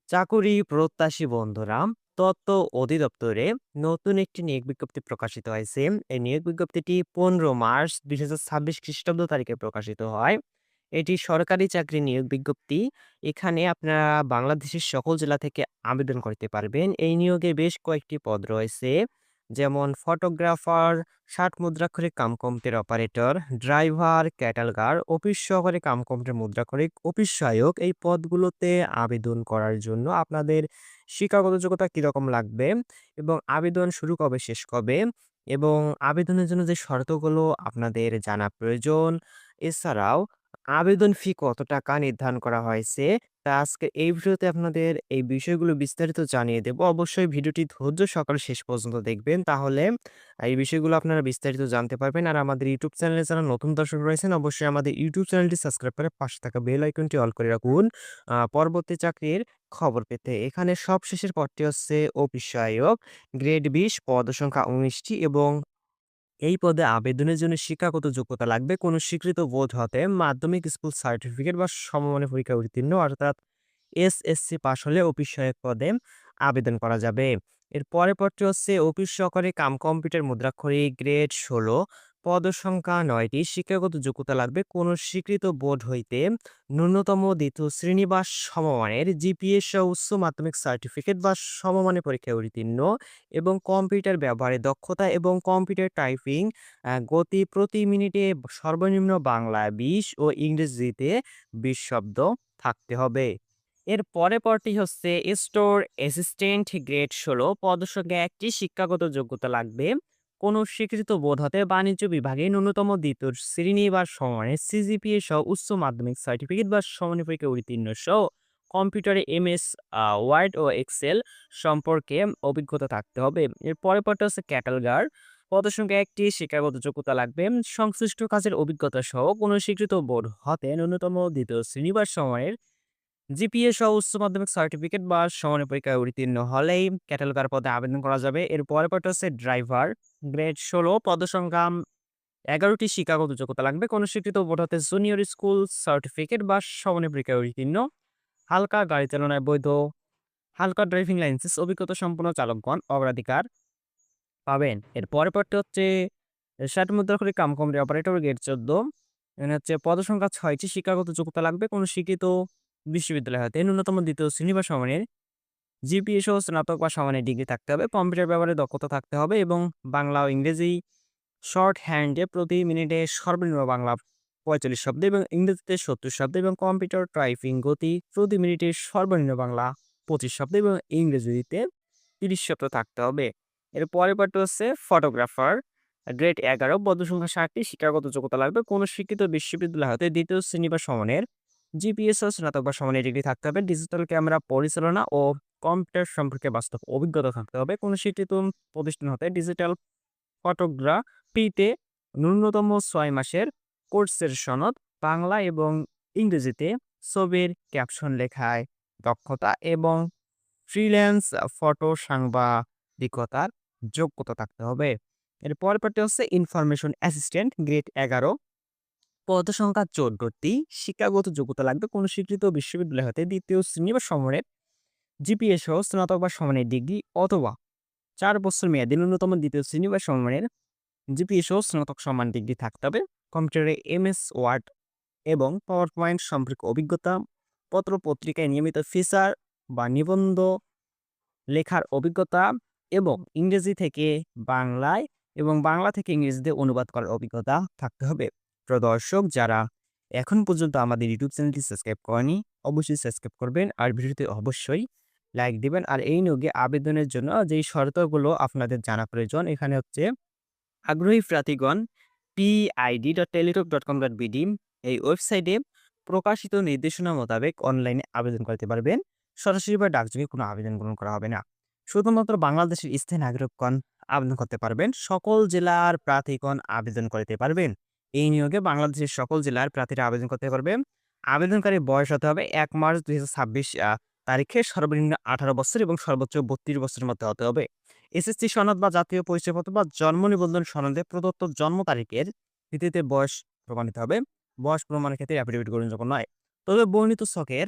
চাকুরি প্রত্যাশী বন্ধুরা, তথ্য অধিদপ্তরে নতুন একটি নিয়োগ বিজ্ঞপ্তি প্রকাশিত হয়েছে। এই নিয়োগ বিজ্ঞপ্তিটি 15 মার্চ 2026 খ্রিস্টাব্দ তারিখে প্রকাশিত হয়। এটি সরকারি চাকরি নিয়োগ বিজ্ঞপ্তি। এখানে আপনারা বাংলাদেশের সকল জেলা থেকে আবেদন করতে পারবেন। এই নিয়োগে বেশ কয়েকটি পদ রয়েছে, যেমন ফটোগ্রাফার, ৬০ মুদ্রাক্ষরিক cum computer operator, driver, cataloguer, office সহকারী কাম কম্পিউটার মুদ্রাক্ষরিক, অফিস সহায়ক। এই পদগুলোতে আবেদন করার জন্য আপনাদের শিক্ষাগত যোগ্যতা কিরকম লাগবে এবং আবেদন শুরু কবে শেষ কবে এবং আবেদনের জন্য যে শর্তগুলো আপনাদের জানা প্রয়োজন। এছাড়াও আবেদন ফি কত টাকা নির্ধারণ করা হয়েছে, তা আজকে এই ভিডিওতে আপনাদের এই বিষয়গুলো বিস্তারিত জানিয়ে দেব। অবশ্যই ভিডিওটি ধৈর্য সহকারে শেষ পর্যন্ত দেখবেন। তাহলে এই বিষয়গুলো আপনারা বিস্তারিত জানতে পারবেন। আর আমাদের ইউটিউব চ্যানেলে যারা নতুন দর্শক রয়েছেন, অবশ্যই আমাদের ইউটিউব চ্যানেলটি সাবস্ক্রাইব করে পাশে থাকা বেল আইকনটি অল করে রাখুন পরবর্তী চাকরির খবর পেতে। এখানে সবশেষের পদটি হচ্ছে অফিস সহায়ক, গ্রেড 20, পদ সংখ্যা 19টি এবং এই পদে আবেদনের জন্য শিক্ষাগত যোগ্যতা লাগবে কোনো স্বীকৃত বোর্ড হতে মাধ্যমিক স্কুল সার্টিফিকেট বা সমমানের পরীক্ষায় উত্তীর্ণ, অর্থাৎ এসএসসি পাস হলে অফিস সহায়ক পদে আবেদন করা যাবে। এর পরের পদটি হচ্ছে অফিস সহকারী কাম কম্পিউটার মুদ্রাক্ষরিক, গ্রেড 16, পদ সংখ্যা 9টি। শিক্ষাগত যোগ্যতা লাগবে কোনো স্বীকৃত বোর্ড হইতে ন্যূনতম দ্বিতীয় শ্রেণী বা সমমানের জিপিএ সহ উচ্চ মাধ্যমিক সার্টিফিকেট বা সমমানের পরীক্ষায় উত্তীর্ণ এবং কম্পিউটার ব্যবহারে দক্ষতা এবং কম্পিউটার টাইপিং গতি প্রতি মিনিটে সর্বনিম্ন বাংলায় 20 ও ইংরেজিতে 20 শব্দ থাকতে হবে। এর পরের পদটি হচ্ছে স্টোর অ্যাসিস্ট্যান্ট, গ্রেড 16, পদসংখ্যা 1টি। শিক্ষাগত যোগ্যতা লাগবে কোনো স্বীকৃত বোর্ড হতে বাণিজ্য বিভাগে ন্যূনতম দ্বিতীয় শ্রেণী বা সমানের সিজিপিএ সহ উচ্চ মাধ্যমিক সার্টিফিকেট বা সমানের পরীক্ষায় উত্তীর্ণ সহ কম্পিউটারে এমএস ওয়ার্ড ও এক্সেল সম্পর্কে অভিজ্ঞতা থাকতে হবে। এর পরের পদটা হচ্ছে ক্যাটালগার, পদসংখ্যা 1টি। শিক্ষাগত যোগ্যতা লাগবে সংশ্লিষ্ট কাজের অভিজ্ঞতা সহ কোনো স্বীকৃত বোর্ড হতে ন্যূনতম দ্বিতীয় শ্রেণী বা সমানের জিপিএ সহ উচ্চ মাধ্যমিক সার্টিফিকেট বা সমানের পরীক্ষায় উত্তীর্ণ হলেই ক্যাটালগার পদে আবেদন করা যাবে। এর পরের পদটা হচ্ছে ড্রাইভার, গ্রেড 16, পদসংখ্যা 11টি। শিক্ষাগত যোগ্যতা লাগবে কোনো স্বীকৃত বোর্ড হতে জুনিয়র স্কুল সার্টিফিকেট বা সমানের পরীক্ষায় উত্তীর্ণ, হালকা গাড়ি চালনায় বৈধ হালকা ড্রাইভিং লাইসেন্স অভিজ্ঞতা সম্পন্ন চালকগণ অগ্রাধিকার পাবেন। এর পরের পরটি হচ্ছে ৬০ মুদ্রাক্ষরিক কাম কম্পিউটার অপারেটর, গ্রেড 14, এখানে হচ্ছে পদসংখ্যা 6টি। শিক্ষাগত যোগ্যতা লাগবে কোনো স্বীকৃত বিশ্ববিদ্যালয় হতে ন্যূনতম দ্বিতীয় শ্রেণী বা সমানের জিপিএ সহ স্নাতক বা সমানের ডিগ্রি থাকতে হবে, কম্পিউটার ব্যবহারে দক্ষতা থাকতে হবে এবং বাংলা ও ইংরেজি শর্ট হ্যান্ডে প্রতি মিনিটে সর্বনিম্ন বাংলা 45 শব্দ এবং ইংরেজিতে 70 শব্দ এবং কম্পিউটার টাইপিং গতি প্রতি মিনিটে সর্বনিম্ন বাংলা 25 শব্দ এবং ইংরেজিতে 30 শব্দ থাকতে হবে। এর পরের পার্টটা হচ্ছে ফটোগ্রাফার, গ্রেড 11, পদসংখ্যা 60টি। শিক্ষাগত যোগ্যতা লাগবে কোনো স্বীকৃত বিশ্ববিদ্যালয় হতে দ্বিতীয় শ্রেণী বা সমানের জিপিএস ও স্নাতক বা সমানের ডিগ্রি থাকতে হবে। ডিজিটাল ক্যামেরা পরিচালনা ও কম্পিউটার সম্পর্কে বাস্তব অভিজ্ঞতা থাকতে হবে কোনো স্বীকৃত প্রতিষ্ঠান হতে ডিজিটাল ফটোগ্রাফিতে ন্যূনতম 6 মাসের কোর্সের সনদ, বাংলা এবং ইংরেজিতে ছবির ক্যাপশন লেখায় দক্ষতা এবং ফ্রিল্যান্স ফটো সাংবাদিকতার যোগ্যতা থাকতে হবে। এর পরের পার্টটি হচ্ছে ইনফরমেশন অ্যাসিস্ট্যান্ট, গ্রেড 11, পদ সংখ্যা 14টি। শিক্ষাগত যোগ্যতা লাগবে কোনো স্বীকৃত বিশ্ববিদ্যালয় হতে দ্বিতীয় শ্রেণী বা সমানের জিপিএ সহ স্নাতক বা সমানের ডিগ্রি অথবা 4 বছর মেয়াদী ন্যূনতম দ্বিতীয় শ্রেণী বা সমানের জিপিএ সহ স্নাতক সমান ডিগ্রি থাকতে হবে। কম্পিউটারে এমএস ওয়ার্ড এবং পাওয়ার পয়েন্ট সম্পর্কে অভিজ্ঞতা, পত্র পত্রিকায় নিয়মিত ফিচার বা নিবন্ধ লেখার অভিজ্ঞতা এবং ইংরেজি থেকে বাংলায় এবং বাংলা থেকে ইংরেজিতে অনুবাদ করার অভিজ্ঞতা থাকতে হবে। প্রিয় দর্শক, যারা এখন পর্যন্ত আমাদের ইউটিউব চ্যানেলটি সাবস্ক্রাইব করেনি, অবশ্যই সাবস্ক্রাইব করবেন আর ভিডিওতে অবশ্যই লাইক দিবেন। আর এই নিয়োগে আবেদনের জন্য যেই শর্তগুলো আপনাদের জানা প্রয়োজন, এখানে হচ্ছে আগ্রহী প্রার্থীগণ pid.teletalk.com.bd এই ওয়েবসাইটে প্রকাশিত নির্দেশনা মোতাবেক অনলাইনে আবেদন করতে পারবেন। সরাসরি বা ডাকযোগে কোনো আবেদন গ্রহণ করা হবে না। শুধুমাত্র বাংলাদেশের স্থায়ী নাগরিকগণ আবেদন করতে পারবেন। সকল জেলার প্রার্থীগণ আবেদন করতে পারবেন। এই নিয়োগে বাংলাদেশের সকল জেলার প্রার্থীরা আবেদন করতে পারবেন। আবেদনকারী বয়স হতে হবে 1 মার্চ 2026 তারিখে সর্বনিম্ন 18 বছর এবং সর্বোচ্চ 32 বছরের মধ্যে হতে হবে। এসএসসি সনদ বা জাতীয় পরিচয়পত্র বা জন্ম নিবন্ধন সনদে প্রদত্ত জন্ম তারিখের ভিত্তিতে বয়স প্রমাণিত হবে। বয়স প্রমাণের ক্ষেত্রে অ্যাফিডেভিট গ্রহণযোগ্য নয়। তবে বর্ণিত ছকের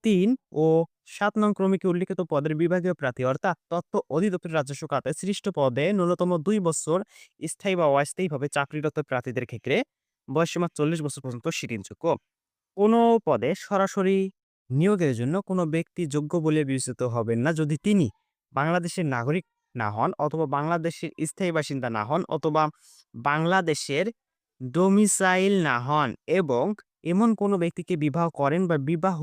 ৩ ও ৭ নং ক্রমিকে উল্লিখিত পদের বিভাগীয় প্রার্থী অর্থাৎ তথ্য অধিদপ্তরের রাজস্ব খাতে সৃষ্ট পদে ন্যূনতম ২ বছর স্থায়ী বা অস্থায়ীভাবে চাকরিরত প্রার্থীদের ক্ষেত্রে বয়সসীমা ৪০ বছর পর্যন্ত শিথিলযোগ্য। কোনো পদে সরাসরি নিয়োগের জন্য কোনো ব্যক্তি যোগ্য বলে বিবেচিত হবেন না যদি তিনি বাংলাদেশের নাগরিক না হন অথবা বাংলাদেশের স্থায়ী বাসিন্দা না হন অথবা বাংলাদেশের ডোমিসাইল না হন এবং এমন কোনো ব্যক্তিকে বিবাহ করেন বা বিবাহ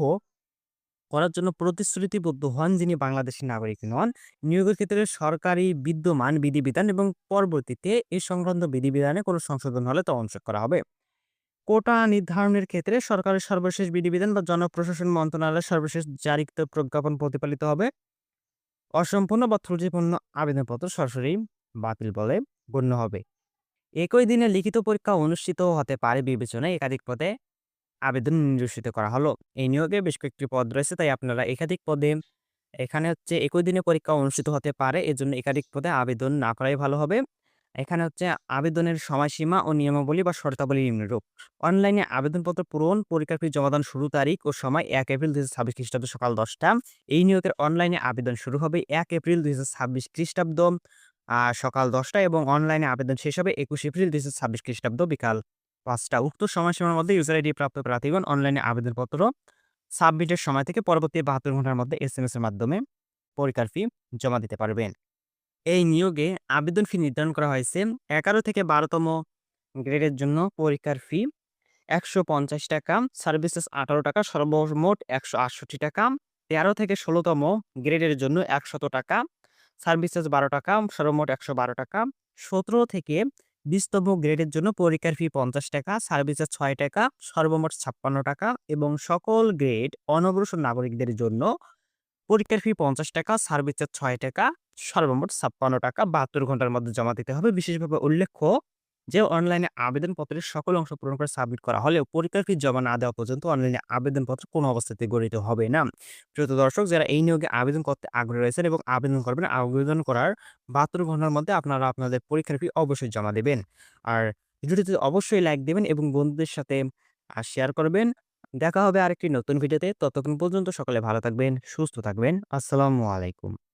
করার জন্য প্রতিশ্রুতিবদ্ধ হন যিনি বাংলাদেশের নাগরিক নন। নিয়োগের ক্ষেত্রে সরকারি বিদ্যমান বিধিবিধান এবং পরবর্তীতে এ সংক্রান্ত বিধিবিধানে কোনো সংশোধন হলে তা অনুষ্ঠিত করা হবে। কোটা নির্ধারণের ক্ষেত্রে সরকারের সর্বশেষ বিধিবিধান বা জনপ্রশাসন মন্ত্রণালয়ের সর্বশেষ জারিকৃত প্রজ্ঞাপন প্রতিপালিত হবে। অসম্পূর্ণ বা ত্রুটিপূর্ণ আবেদনপত্র সরাসরি বাতিল বলে গণ্য হবে। একই দিনে লিখিত পরীক্ষা অনুষ্ঠিত হতে পারে বিবেচনায় একাধিক পদে আবেদন নিরসিত করা হলো। এই নিয়োগে বেশ কয়েকটি পদ রয়েছে, তাই আপনারা একাধিক পদে এখানে হচ্ছে একই দিনে পরীক্ষা অনুষ্ঠিত হতে পারে। এজন্য একাধিক পদে আবেদন না করাই ভালো হবে। এখানে হচ্ছে আবেদনের সময়সীমা ও নিয়মাবলী বা শর্তাবলী নিম্নরূপ। অনলাইনে আবেদনপত্র পূরণ, পরীক্ষার ফি জমাদান শুরু তারিখ ও সময় ১ এপ্রিল ২০২৬ খ্রিস্টাব্দ সকাল ১০টা। এই নিয়োগের অনলাইনে আবেদন শুরু হবে ১ এপ্রিল ২০২৬ খ্রিস্টাব্দ সকাল ১০টা এবং অনলাইনে আবেদন শেষ হবে ২১ এপ্রিল ২০২৬ খ্রিস্টাব্দ বিকাল ৫টা। উক্ত সময়সীমার মধ্যে ইউজার আইডি প্রাপ্ত প্রার্থীগণ অনলাইনে আবেদনপত্র সাবমিটের সময় থেকে পরবর্তী ৭২ ঘন্টার মধ্যে এসএমএস এর মাধ্যমে পরীক্ষার ফি জমা দিতে পারবেন। এই নিয়োগে আবেদন ফি নির্ধারণ করা হয়েছে ১১ থেকে ১২তম গ্রেডের জন্য পরীক্ষার ফি ৳১৫০, সার্ভিসেস ৳১৮, সর্বমোট ৳১৬৮। ১৩ থেকে ১৬তম গ্রেডের জন্য ৳১০০, সার্ভিসেস ৳১২, সর্বমোট ৳১১২। ১৭ থেকে ২০তম গ্রেডের জন্য পরীক্ষার ফি ৳৫০, সার্ভিসেস ৳৬, সর্বমোট ৳৫৬ এবং সকল গ্রেড অনগ্রসর নাগরিকদের জন্য পরীক্ষার ফি ৳৫০, সার্ভিস চার্জ ৳৬, সর্বমোট ৳৫৬। ৭২ ঘন্টার মধ্যে জমা দিতে হবে। বিশেষভাবে উল্লেখ্য যে অনলাইনে আবেদনপত্রের সকল অংশ পূরণ করে সাবমিট করা হলেও পরীক্ষার ফি জমা না দেওয়া পর্যন্ত অনলাইনে আবেদনপত্র কোনো অবস্থাতেই গঠিত হবে না। প্রিয় দর্শক, যারা এই নিয়োগে আবেদন করতে আগ্রহী রয়েছেন এবং আবেদন করবেন, আবেদন করার ৭২ ঘন্টার মধ্যে আপনারা আপনাদের পরীক্ষার ফি অবশ্যই জমা দেবেন। আর ভিডিওটিতে অবশ্যই লাইক দিবেন এবং বন্ধুদের সাথে শেয়ার করবেন। দেখা হবে আরেকটি নতুন ভিডিওতে। ততক্ষণ পর্যন্ত সকলে ভালো থাকবেন, সুস্থ থাকবেন। আসসালামু আলাইকুম।